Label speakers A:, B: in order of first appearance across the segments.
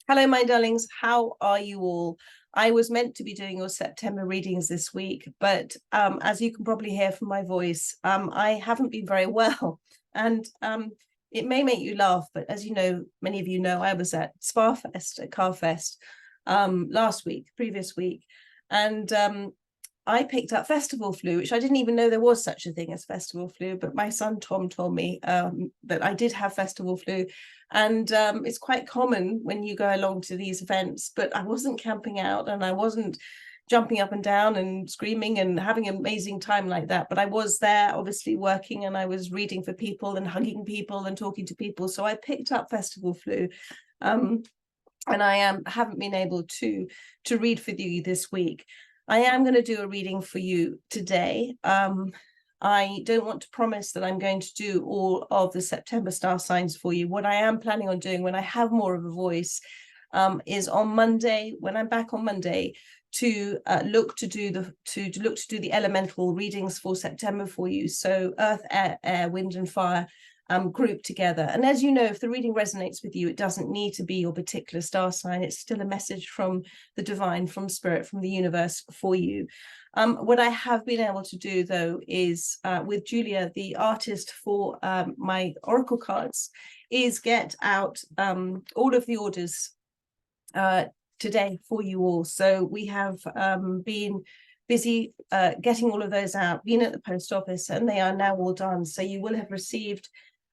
A: Hello, my darlings. How are you all? I was meant to be doing your September readings this week, but as you can probably hear from my voice, I haven't been very well. And it may make you laugh, but as you know, many of you know, I was at Sparfest, at Carfest, previous week. And I picked up festival flu, which I didn't even know there was such a thing as festival flu, but my son Tom told me that I did have festival flu. And it's quite common when you go along to these events, but I wasn't camping out and I wasn't jumping up and down and screaming and having an amazing time like that. But I was there obviously working, and I was reading for people and hugging people and talking to people. So I picked up festival flu. And I haven't been able to read for you this week. I am going to do a reading for you today. I don't want to promise that I'm going to do all of the September star signs for you. What I am planning on doing when I have more of a voice is on Monday, when I'm back on Monday, to look to do the elemental readings for September for you. So earth, air, wind, and fire grouped together. And as you know, if the reading resonates with you, it doesn't need to be your particular star sign. It's still a message from the divine, from spirit, from the universe for you. What I have been able to do, though, is with Julia, the artist for my oracle cards, is get out all of the orders today for you all. So we have been busy getting all of those out, been at the post office, and they are now all done. So you will have received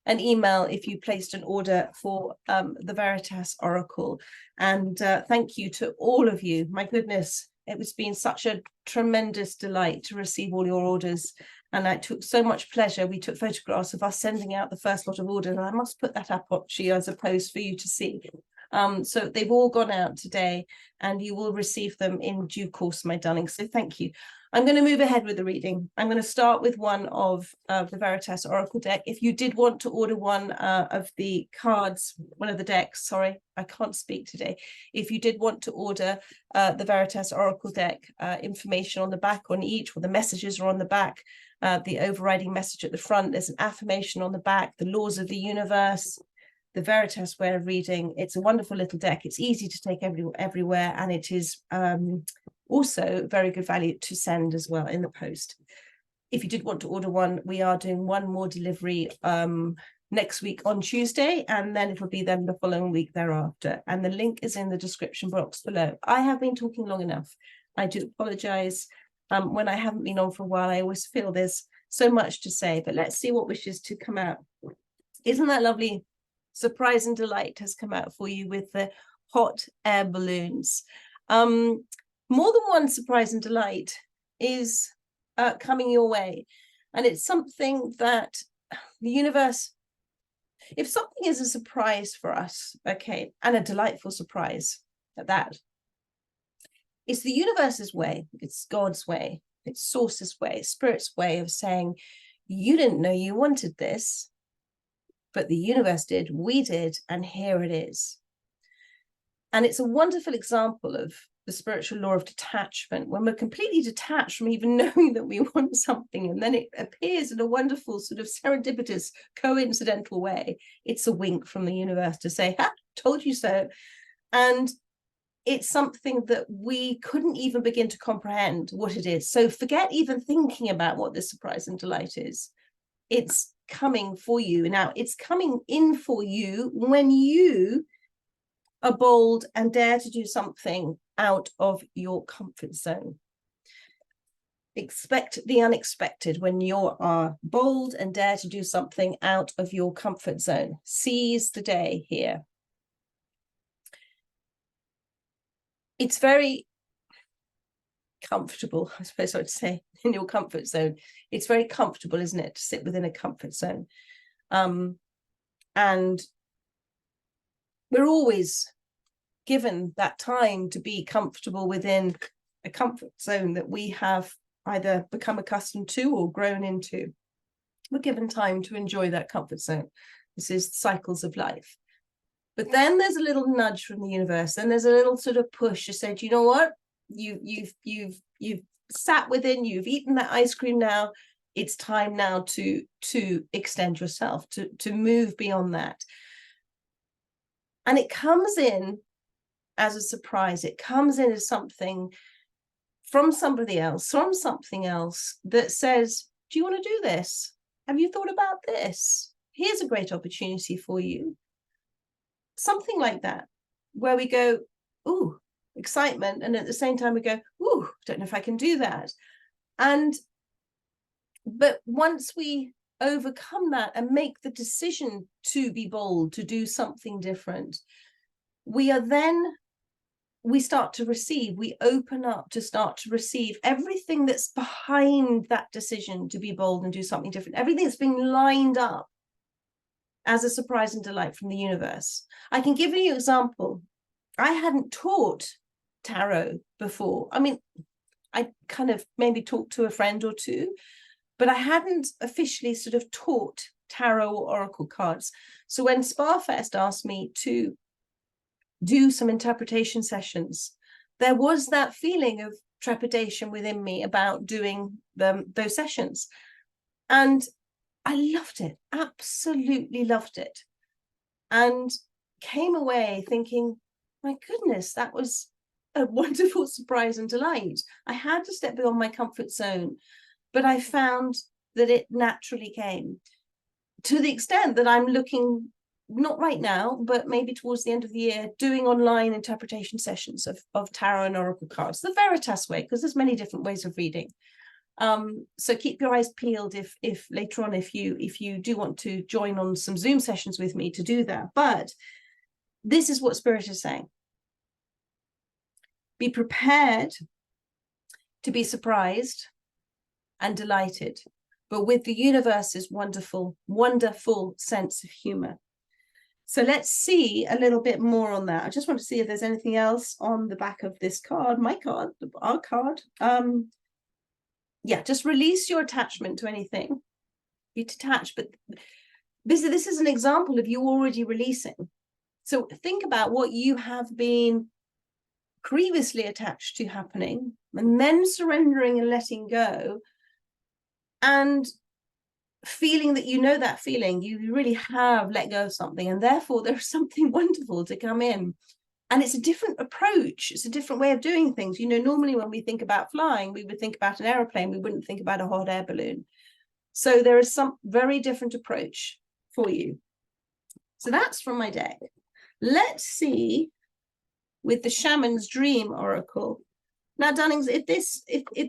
A: an email if you placed an order for the Veritas Oracle. And thank you to all of you. My goodness, it was been such a tremendous delight to receive all your orders. And I took so much pleasure. We took photographs of us sending out the first lot of orders. And I must put that up actually as a post for you to see. So they've all gone out today, and you will receive them in due course, my darling. So thank you. I'm going to move ahead with the reading. I'm going to start with one of the Veritas Oracle deck. If you did want to order one of the cards, one of the decks, sorry, I can't speak today. If you did want to order the Veritas Oracle deck, information on the back on each, or the messages are on the back, the overriding message at the front, there's an affirmation on the back, the laws of the universe, the Veritas Way of Reading. It's a wonderful little deck. It's easy to take everywhere, and it is also very good value to send as well in the post. If you did want to order one, we are doing one more delivery next week on Tuesday, and then it'll be then the following week thereafter. And the link is in the description box below. I have been talking long enough. I do apologize. When I haven't been on for a while, I always feel there's so much to say, but let's see what wishes to come out. Isn't that lovely? Surprise and delight has come out for you with the hot air balloons. More than one surprise and delight is coming your way. And it's something that the universe, if something is a surprise for us, okay, and a delightful surprise at that, it's the universe's way, it's God's way, it's Source's way, Spirit's way of saying, you didn't know you wanted this, but the universe did, we did, and here it is. And it's a wonderful example of the spiritual law of detachment, when we're completely detached from even knowing that we want something, and then it appears in a wonderful sort of serendipitous, coincidental way. It's a wink from the universe to say, ha, told you so. And it's something that we couldn't even begin to comprehend what it is. So forget even thinking about what this surprise and delight is. It's coming for you. Now, it's coming in for you when you are bold and dare to do something out of your comfort zone. Expect the unexpected when you are bold and dare to do something out of your comfort zone. Seize the day here. It's very comfortable, I suppose I would say, in your comfort zone. It's very comfortable, isn't it, to sit within a comfort zone. And we're always given that time to be comfortable within a comfort zone that we have either become accustomed to or grown into. We're given time to enjoy that comfort zone. This is cycles of life. But then there's a little nudge from the universe, and there's a little sort of push to say, do you know what? You've sat within, you've eaten that ice cream now. It's time now to extend yourself, to move beyond that. And it comes in as a surprise. It comes in as something from somebody else, from something else that says, do you want to do this? Have you thought about this? Here's a great opportunity for you. Something like that, where we go, ooh, excitement. And at the same time we go, ooh, don't know if I can do that. But once we overcome that and make the decision to be bold, to do something different, we start to receive, we open up to start to receive everything that's behind that decision to be bold and do something different. Everything that's being lined up as a surprise and delight from the universe. I can give you an example. I hadn't taught tarot before. I mean, I kind of maybe talked to a friend or two, but I hadn't officially sort of taught tarot or oracle cards. So when Sparfest asked me to do some interpretation sessions, there was that feeling of trepidation within me about doing those sessions. And I loved it, absolutely loved it. And came away thinking, my goodness, that was a wonderful surprise and delight. I had to step beyond my comfort zone, but I found that it naturally came, to the extent that I'm looking, not right now, but maybe towards the end of the year, doing online interpretation sessions of tarot and oracle cards, the Veritas way, because there's many different ways of reading. So keep your eyes peeled if later on, if you do want to join on some Zoom sessions with me to do that. But this is what Spirit is saying. Be prepared to be surprised and delighted, but with the universe's wonderful, wonderful sense of humor. So let's see a little bit more on that. I just want to see if there's anything else on the back of this card, my card, our card. Yeah, just release your attachment to anything. You detach, but this is an example of you already releasing. So think about what you have been previously attached to happening, and then surrendering and letting go, and feeling that that feeling, you really have let go of something, and therefore there's something wonderful to come in. And it's a different approach. It's a different way of doing things. Normally when we think about flying, we would think about an aeroplane. We wouldn't think about a hot air balloon. So there is some very different approach for you. So that's from my deck. Let's see with the Shaman's Dream Oracle. Now, Dunnings, if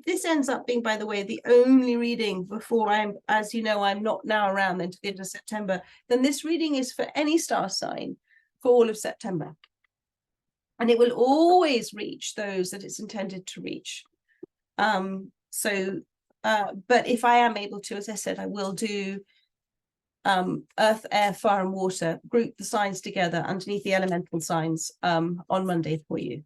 A: this ends up being, by the way, the only reading before I'm not now around until the end of September, then this reading is for any star sign for all of September. And it will always reach those that it's intended to reach. But if I am able to, as I said, I will do earth, air, fire, and water, group the signs together underneath the elemental signs on Monday for you.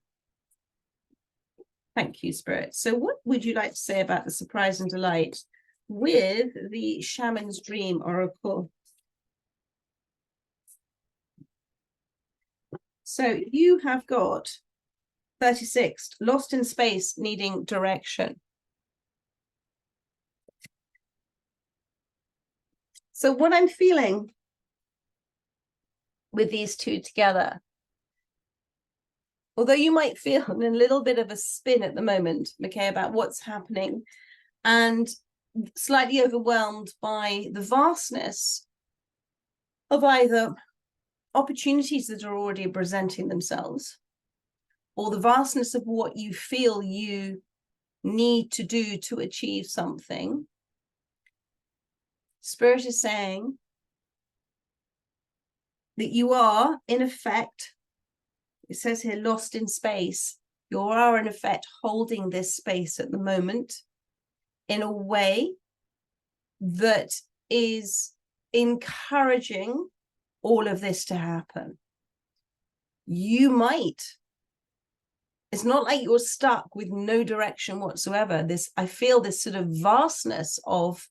A: Thank you, Spirit. So what would you like to say about the surprise and delight with the Shaman's Dream Oracle? So you have got 36, lost in space, needing direction. So what I'm feeling with these two together, although you might feel in a little bit of a spin at the moment, okay, about what's happening, and slightly overwhelmed by the vastness of either opportunities that are already presenting themselves, or the vastness of what you feel you need to do to achieve something, Spirit is saying that you are, in effect, it says here, lost in space. You are, in effect, holding this space at the moment in a way that is encouraging all of this to happen. You might, it's not like you're stuck with no direction whatsoever. I feel this sort of vastness of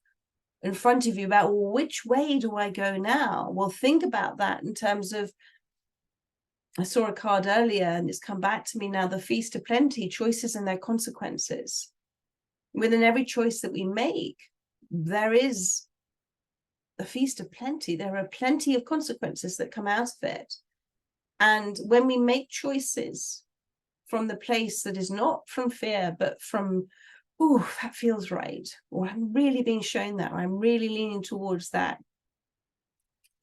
A: in front of you about, well, which way do I go now? Well, think about that in terms of, I saw a card earlier and it's come back to me now, the Feast of Plenty, choices and their consequences. Within every choice that we make, there is a Feast of Plenty. There are plenty of consequences that come out of it. And when we make choices from the place that is not from fear, but from, oh, that feels right, or I'm really being shown that, or I'm really leaning towards that,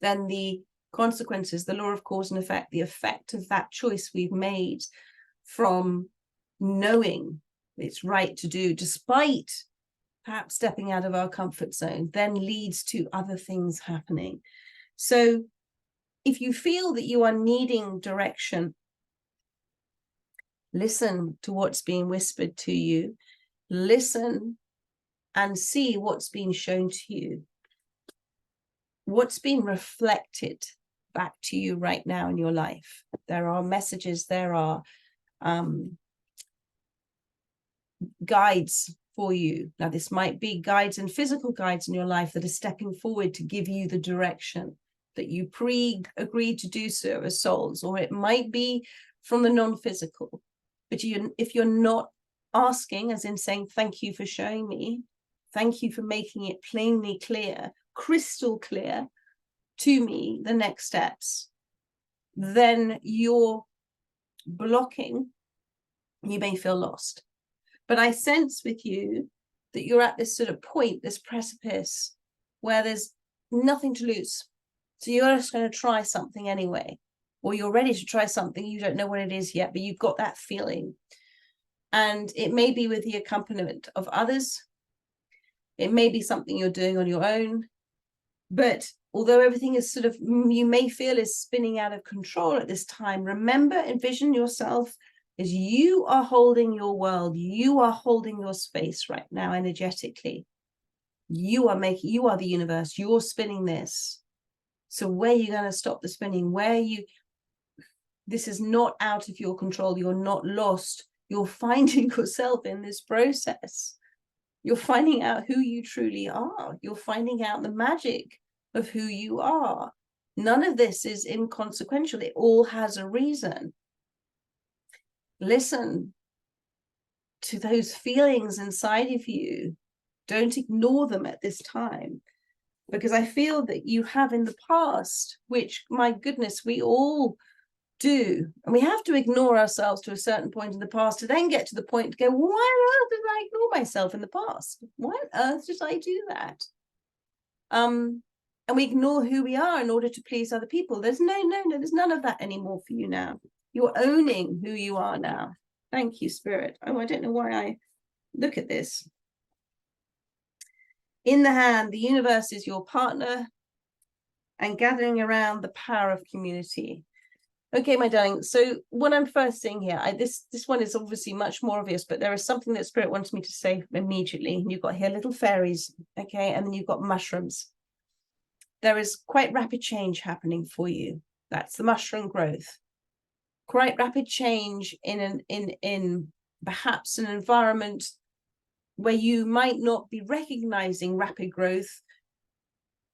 A: then the consequences, the law of cause and effect, the effect of that choice we've made from knowing it's right to do, despite perhaps stepping out of our comfort zone, then leads to other things happening. So if you feel that you are needing direction, listen to what's being whispered to you, listen and see what's being shown to you, what's being reflected back to you right now in your life. There are messages, there are guides for you. Now, this might be guides and physical guides in your life that are stepping forward to give you the direction that you pre-agreed to do so as souls, or it might be from the non-physical. But if you're not asking, as in saying, thank you for showing me, thank you for making it plainly clear, crystal clear to me, the next steps, then you're blocking, you may feel lost. But I sense with you that you're at this sort of point, this precipice, where there's nothing to lose. So you're just going to try something anyway, or you're ready to try something. You don't know what it is yet, but you've got that feeling. And it may be with the accompaniment of others. It may be something you're doing on your own. But although everything is sort of, you may feel is spinning out of control at this time, remember, envision yourself as you are holding your world. You are holding your space right now energetically. You are the universe. You're spinning this. So where are you going to stop the spinning? This is not out of your control. You're not lost. You're finding yourself in this process. You're finding out who you truly are. You're finding out the magic of who you are. None of this is inconsequential. It all has a reason. Listen to those feelings inside of you. Don't ignore them at this time, because I feel that you have in the past, which, my goodness, we all do. And we have to ignore ourselves to a certain point in the past to then get to the point to go, why on earth did I ignore myself in the past? Why on earth did I do that? And we ignore who we are in order to please other people. There's there's none of that anymore for you now. You're owning who you are now. Thank you, Spirit. Oh, I don't know why I look at this. In the hand, the universe is your partner, and gathering around the power of community. Okay, my darling. So what I'm first seeing here, this one is obviously much more obvious, but there is something that Spirit wants me to say immediately. And you've got here little fairies, okay, and then you've got mushrooms. There is quite rapid change happening for you. That's the mushroom growth. Quite rapid change in perhaps an environment where you might not be recognizing rapid growth,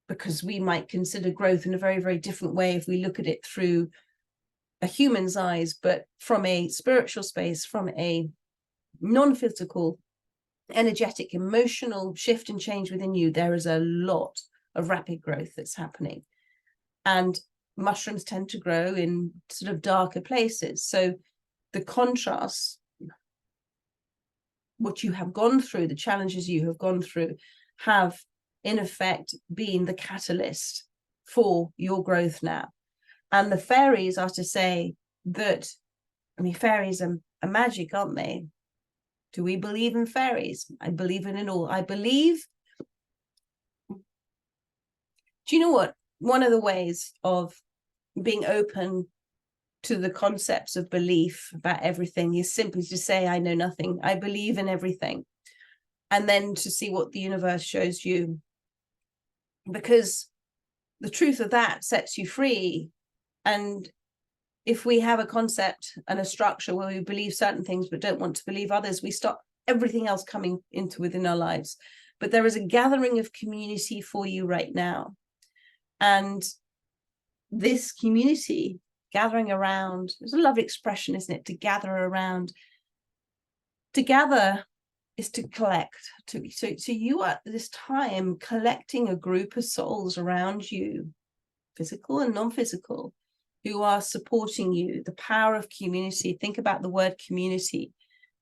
A: because we might consider growth in a very, very different way if we look at it through a human's eyes, but from a spiritual space, from a non-physical, energetic, emotional shift and change within you, there is a lot of rapid growth that's happening. And mushrooms tend to grow in sort of darker places. So the contrast, what you have gone through, the challenges you have gone through, have in effect been the catalyst for your growth now. And the fairies are to say that, I mean, fairies are magic, aren't they? Do we believe in fairies? I believe in it all. I believe. Do you know what? One of the ways of being open to the concepts of belief about everything is simply to say, I know nothing. I believe in everything. And then to see what the universe shows you. Because the truth of that sets you free. And if we have a concept and a structure where we believe certain things but don't want to believe others, we stop everything else coming into within our lives. But there is a gathering of community for you right now. And this community gathering around, it's a lovely expression, isn't it? To gather around. To gather is to collect. So you are at this time collecting a group of souls around you, physical and non-physical, who are supporting you. The power of community. Think about the word community.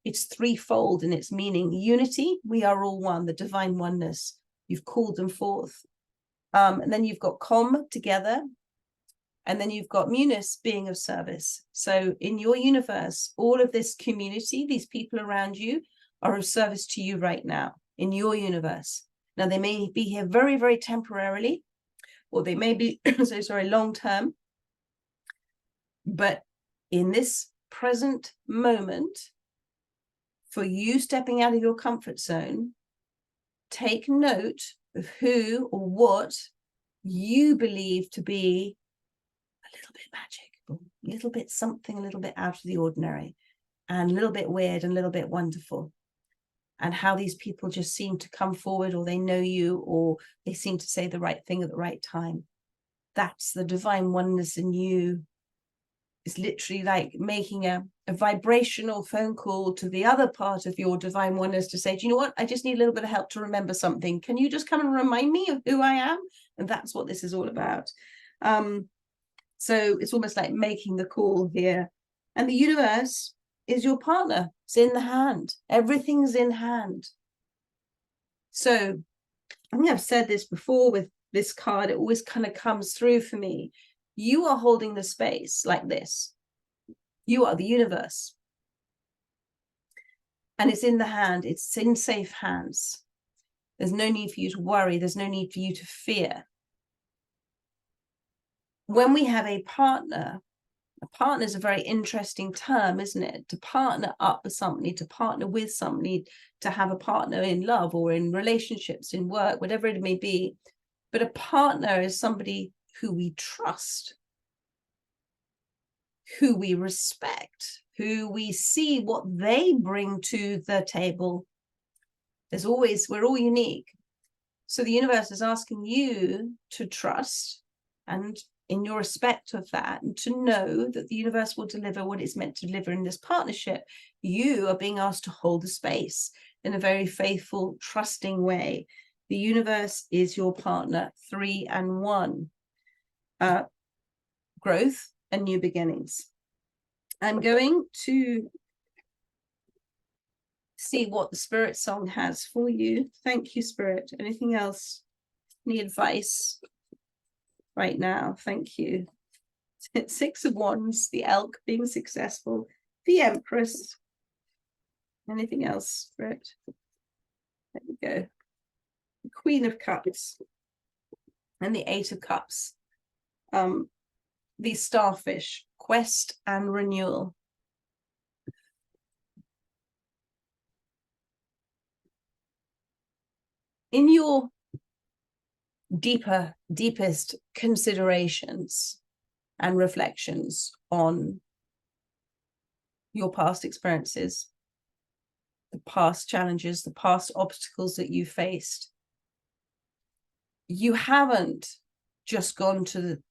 A: It's threefold in its meaning. Unity, we are all one, the divine oneness. You've called them forth. And then you've got together. And then you've got munis, being of service. So in your universe, all of this community, these people around you are of service to you right now in your universe. Now, they may be here very, very temporarily, or they may be, long term. But in this present moment, for you stepping out of your comfort zone, take note of who or what you believe to be a little bit magic, a little bit something, a little bit out of the ordinary, and a little bit weird and a little bit wonderful. And how these people just seem to come forward, or they know you, or they seem to say the right thing at the right time. That's the divine oneness in you. It's literally like making a vibrational phone call to the other part of your divine oneness to say, do you know what? I just need a little bit of help to remember something. Can you just come and remind me of who I am? And that's what this is all about. So it's almost like making the call here. And the universe is your partner. It's in the hand. Everything's in hand. So I think I've said this before with this card. It always kind of comes through for me. You are holding the space like this. You are the universe. And it's in the hand. It's in safe hands. There's no need for you to worry. There's no need for you to fear. When we have a partner is a very interesting term, isn't it? To partner up with somebody, to partner with somebody, to have a partner in love or in relationships, in work, whatever it may be. But a partner is somebody who we trust, who we respect, who we see what they bring to the table. We're all unique. So the universe is asking you to trust, and in your respect of that, and to know that the universe will deliver what it's meant to deliver in this partnership. You are being asked to hold the space in a very faithful, trusting way. The universe is your partner, 3 and 1. Growth and new beginnings. I'm going to see what the Spirit song has for you. Thank you, Spirit. Anything else? Any advice right now? Thank you. 6 of Wands, the Elk, being successful, the Empress. Anything else, Spirit? There we go. The Queen of Cups and the 8 of Cups. The Starfish, quest and renewal. In your deepest considerations and reflections on your past experiences, the past challenges, the past obstacles that you faced, you haven't just gone to the,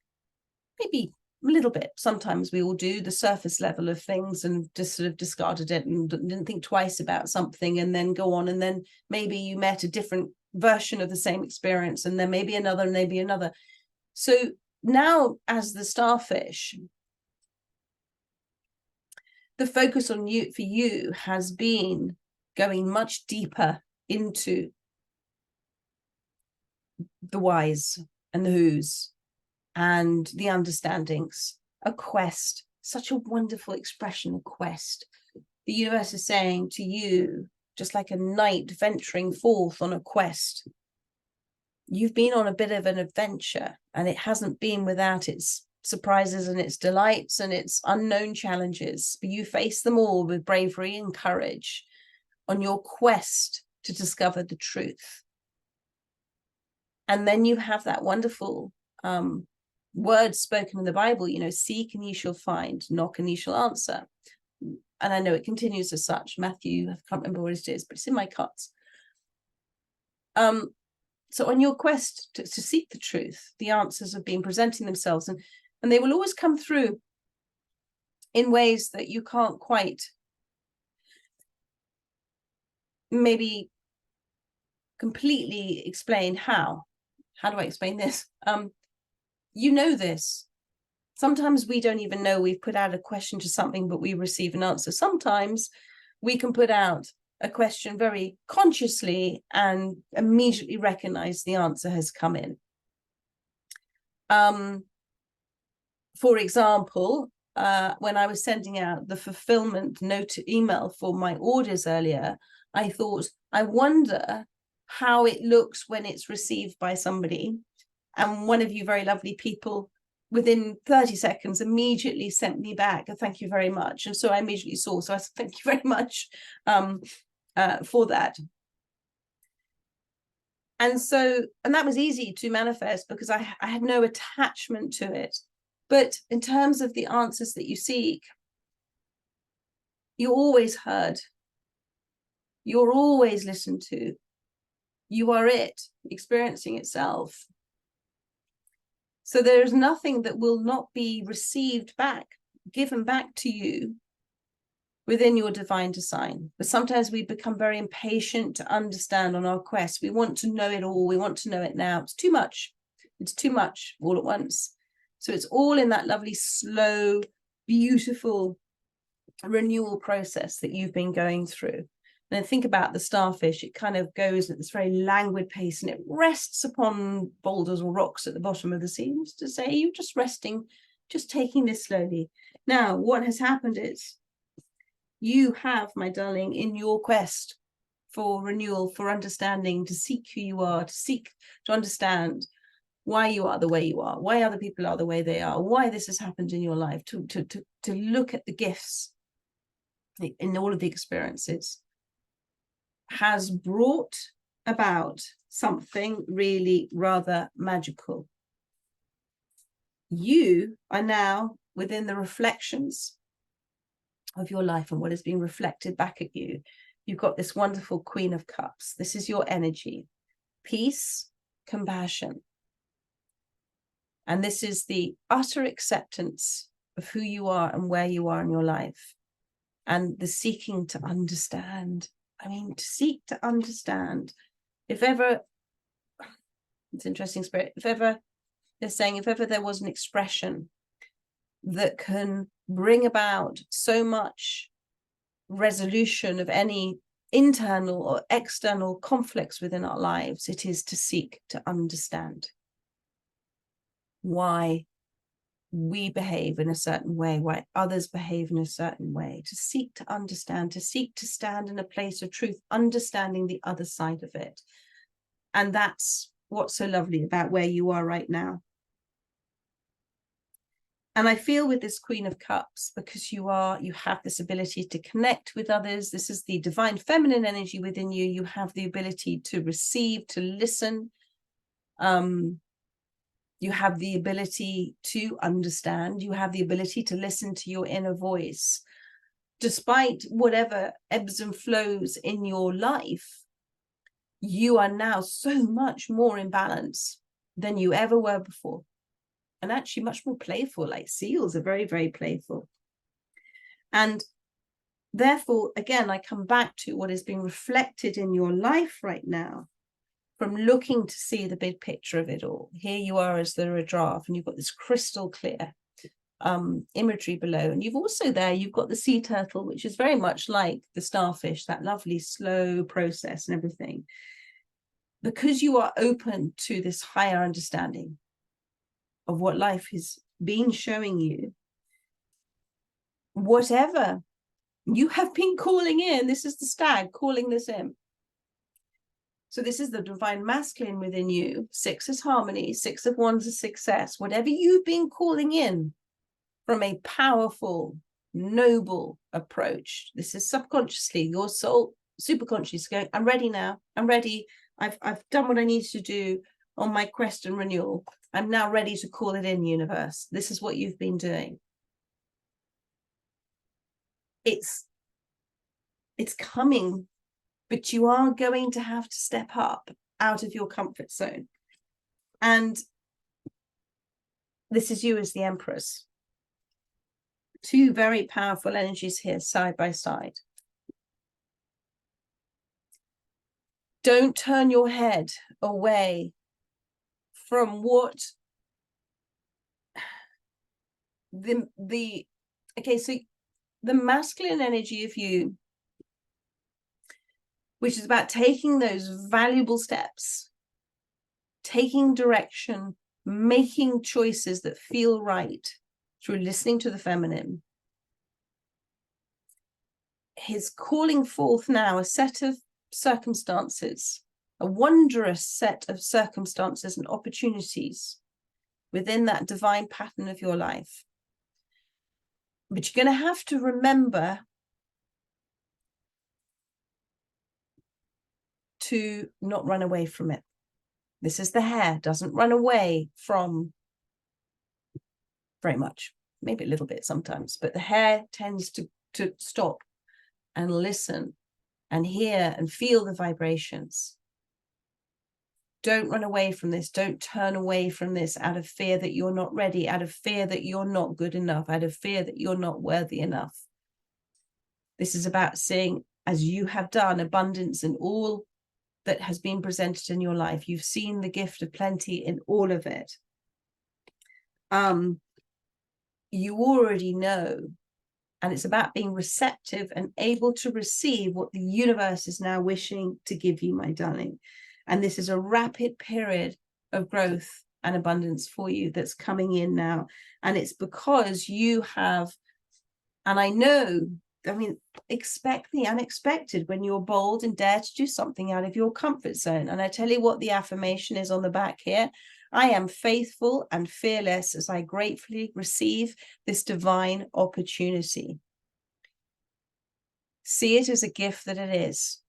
A: maybe a little bit, sometimes we all do, the surface level of things and just sort of discarded it and didn't think twice about something, and then go on, and then maybe you met a different version of the same experience, and then maybe another, and maybe another. So now, as the Starfish, the focus on you, for you, has been going much deeper into the whys and the whos and the understandings. A quest, such a wonderful expression, a quest. The universe is saying to you, just like a knight venturing forth on a quest, you've been on a bit of an adventure, and it hasn't been without its surprises and its delights and its unknown challenges, but you face them all with bravery and courage on your quest to discover the truth. And then you have that wonderful word spoken in the Bible, you know, seek and ye shall find, knock and ye shall answer. And I know it continues as such. Matthew, I can't remember what it is, but it's in my cards. So on your quest to seek the truth, the answers have been presenting themselves, and they will always come through in ways that you can't quite maybe completely explain. How do I explain this? You know this. Sometimes we don't even know we've put out a question to something, but we receive an answer. Sometimes we can put out a question very consciously and immediately recognize the answer has come in. For example, when I was sending out the fulfillment note email for my orders earlier, I thought, I wonder how it looks when it's received by somebody. And one of you very lovely people within 30 seconds immediately sent me back a thank you very much. And so I immediately saw, so I said, thank you very much for that. And so, and that was easy to manifest because I had no attachment to it. But in terms of the answers that you seek, you're always heard. You're always listened to. You are it, experiencing itself. So there is nothing that will not be received back, given back to you within your divine design. But sometimes we become very impatient to understand on our quest. We want to know it all. We want to know it now. It's too much. It's too much all at once. So it's all in that lovely, slow, beautiful renewal process that you've been going through. And think about the starfish. It kind of goes at this very languid pace and it rests upon boulders or rocks at the bottom of the sea. Just to say, you're just resting, just taking this slowly. Now, what has happened is you have, my darling, in your quest for renewal, for understanding, to seek who you are, to seek to understand why you are the way you are, why other people are the way they are, why this has happened in your life, to look at the gifts in all of the experiences, has brought about something really rather magical. You are now within the reflections of your life and what is being reflected back at you. You've got this wonderful Queen of Cups. This is your energy. Peace, compassion. And this is the utter acceptance of who you are and where you are in your life. And the seeking to understand. I mean, to seek to understand. If ever, it's interesting, Spirit, if ever, they're saying, if ever there was an expression that can bring about so much resolution of any internal or external conflicts within our lives, it is to seek to understand why we behave in a certain way, why others behave in a certain way, to seek to understand, to seek to stand in a place of truth, understanding the other side of it. And that's what's so lovely about where you are right now. And I feel with this Queen of Cups, because you have this ability to connect with others. This is the divine feminine energy within you. You have the ability to receive, to listen. You have the ability to understand. You have the ability to listen to your inner voice. Despite whatever ebbs and flows in your life, you are now so much more in balance than you ever were before. And actually much more playful, like seals are very, very playful. And therefore, again, I come back to what is being reflected in your life right now. From looking to see the big picture of it all. Here you are as the giraffe, and you've got this crystal clear imagery below. And you've also you've got the sea turtle, which is very much like the starfish, that lovely slow process and everything. Because you are open to this higher understanding of what life has been showing you, whatever you have been calling in, this is the stag calling this in. So this is the divine masculine within you. 6 is harmony, 6 of Wands is success. Whatever you've been calling in from a powerful, noble approach. This is subconsciously your soul, superconscious going, I'm ready now. I'm ready. I've done what I need to do on my quest and renewal. I'm now ready to call it in, universe. This is what you've been doing. It's coming. But you are going to have to step up out of your comfort zone. And this is you as the Empress. 2 very powerful energies here, side by side. Don't turn your head away from what okay, so the masculine energy of you, which is about taking those valuable steps, taking direction, making choices that feel right through listening to the feminine, is calling forth now a set of circumstances, a wondrous set of circumstances and opportunities within that divine pattern of your life. But you're going to have to remember to not run away from it. This is the hare, doesn't run away from very much, maybe a little bit sometimes, but the hare tends to stop and listen and hear and feel the vibrations. Don't run away from this. Don't turn away from this out of fear that you're not ready, out of fear that you're not good enough, out of fear that you're not worthy enough. This is about seeing, as you have done, abundance in all that has been presented in your life. You've seen the gift of plenty in all of it. You already know, and it's about being receptive and able to receive what the universe is now wishing to give you, my darling. And this is a rapid period of growth and abundance for you that's coming in now. And it's because you have, and I know, I mean, expect the unexpected when you're bold and dare to do something out of your comfort zone. And I tell you what the affirmation is on the back here. I am faithful and fearless as I gratefully receive this divine opportunity. See it as a gift that it is.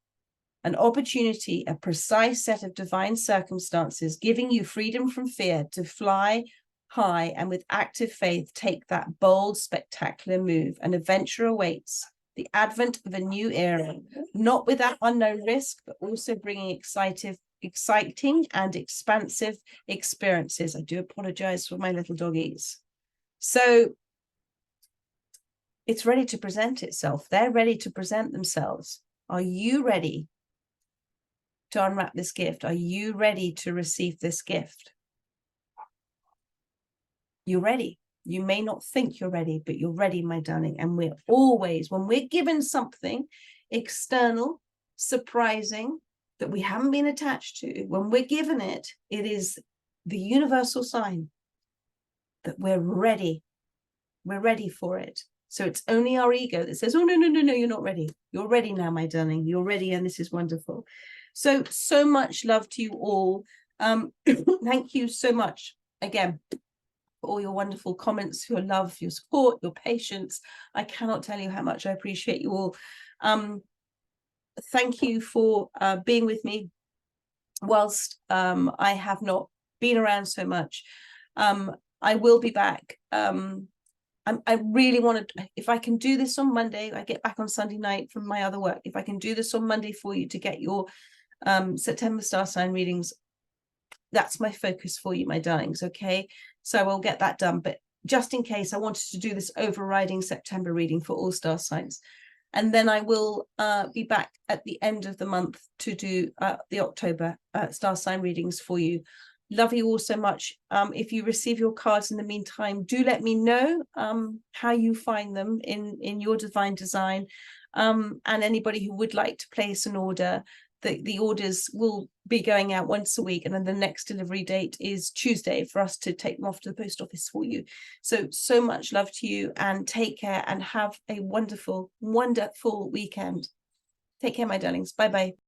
A: An opportunity, a precise set of divine circumstances, giving you freedom from fear to fly high and with active faith take that bold, spectacular move. An adventure awaits, the advent of a new era, not without unknown risk, but also bringing exciting and expansive experiences. I do apologize for my little doggies. So it's ready to present itself. They're ready to present themselves. Are you ready to unwrap this gift? Are you ready to receive this gift? You're ready. You may not think you're ready, but you're ready, my darling. And we're always, when we're given something external, surprising, that we haven't been attached to, when we're given it, it is the universal sign that we're ready. We're ready for it. So it's only our ego that says, oh, no, no, no, no, you're not ready. You're ready now, my darling. You're ready, and this is wonderful. So much love to you all. Thank you so much again for all your wonderful comments, your love, your support, your patience. I cannot tell you how much I appreciate you all. Thank you for being with me whilst I have not been around so much. I will be back. I really want to, if I can do this on Monday, I get back on Sunday night from my other work. If I can do this on Monday for you to get your September star sign readings, that's my focus for you, my darlings. Okay, so I will get that done. But just in case, I wanted to do this overriding September reading for all star signs. And then I will be back at the end of the month to do the October star sign readings for you. Love you all so much. If you receive your cards in the meantime, do let me know how you find them in your divine design. And anybody who would like to place an order, the orders will be going out once a week, and then the next delivery date is Tuesday for us to take them off to the post office for you. So much love to you, and take care and have a wonderful, wonderful weekend. Take care, my darlings. Bye-bye.